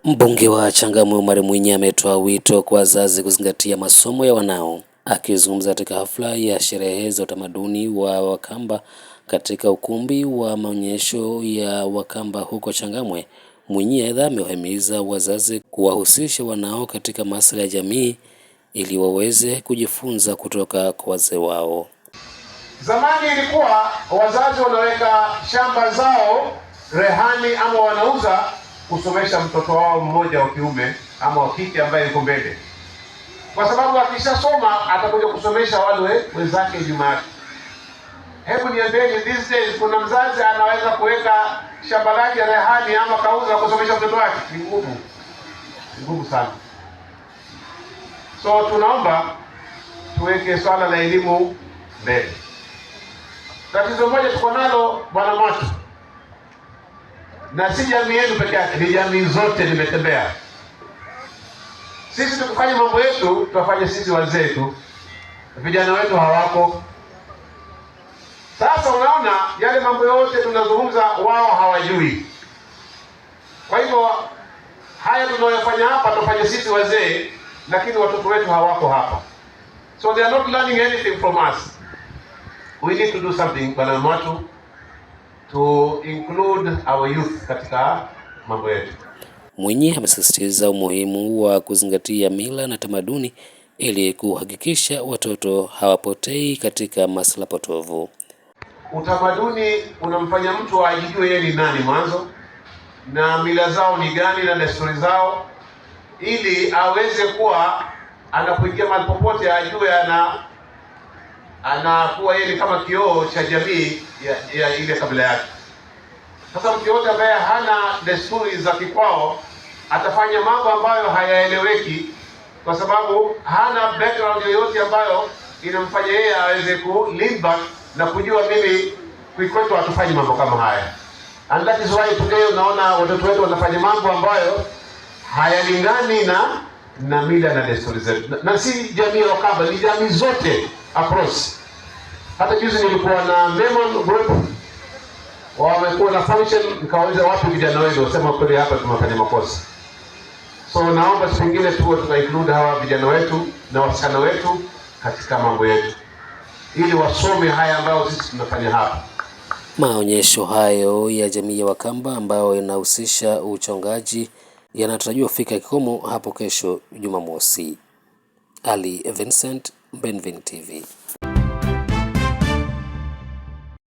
Mbunge wa Changamwe Omar Mwinyi ametoa wito kwa wazazi kuzingatia masomo ya wanao. Akizungumza katika hafla ya sherehe za utamaduni wa Wakamba katika ukumbi wa maonyesho ya Wakamba huko Changamwe, Mwinyi aidha amewahimiza wazazi kuwahusisha wanao katika masuala ya jamii ili waweze kujifunza kutoka kwa wazee wao. Zamani ilikuwa wazazi wanaweka shamba zao rehani ama wanauza kusomesha mtoto wao mmoja wa kiume ama wa kike ambaye yuko mbele, kwa sababu akishasoma atakuja kusomesha wale wenzake nyuma yake. Hebu niambieni, these days kuna mzazi anaweza kuweka shamba lake rehani ama kauza kusomesha mtoto wake? Ni ngumu sana. So tunaomba tuweke swala la elimu mbele. Tatizo moja tuko nalo Bwana Mwatu, na si jamii yetu peke yake, ni jamii zote nimetembea. Sisi tukifanya mambo yetu tutafanya sisi wazee tu, vijana wetu hawako. Sasa unaona yale mambo yote tunazungumza wao hawajui. Kwa hivyo haya tunayofanya hapa tufanye sisi wazee, lakini watoto wetu hawako hapa, so they are not learning anything from us. We need to do something, Bwana Mwatu, to include our youth katika mambo yetu. Mwinyi amesisitiza umuhimu wa kuzingatia mila na tamaduni ili kuhakikisha watoto hawapotei katika masuala potovu. Utamaduni unamfanya mtu ajijue yeye ni nani mwanzo, na mila zao ni gani na desturi zao, ili aweze kuwa anapoingia mahali popote ajue anakuwa yeye kama kioo cha jamii ya ile kabila yake. Sasa mtu yote ambaye hana desturi za kikwao atafanya mambo ambayo hayaeleweki, kwa sababu hana background yoyote ambayo inamfanya yeye aweze ku lean back na kujua mimi kwetu hatufanyi mambo kama haya. And that is why today unaona watoto wetu wanafanya mambo ambayo hayalingani na mila na desturi zetu, na si jamii ya Wakamba, ni jamii zote across. Hata juzi nilikuwa na Memon Group wamekuwa na function, nikawauliza wapi vijana wetu, wasema kweli hapa tumefanya makosa. So naomba siku nyingine tuwe tuna include hawa vijana wetu na wasichana wetu katika mambo yetu, ili wasome haya ambayo sisi tunafanya hapa. Maonyesho hayo ya jamii ya Wakamba ambayo yanahusisha uchongaji yanatarajiwa kufika kikomo hapo kesho Jumamosi. Ali Vincent, Benvin TV.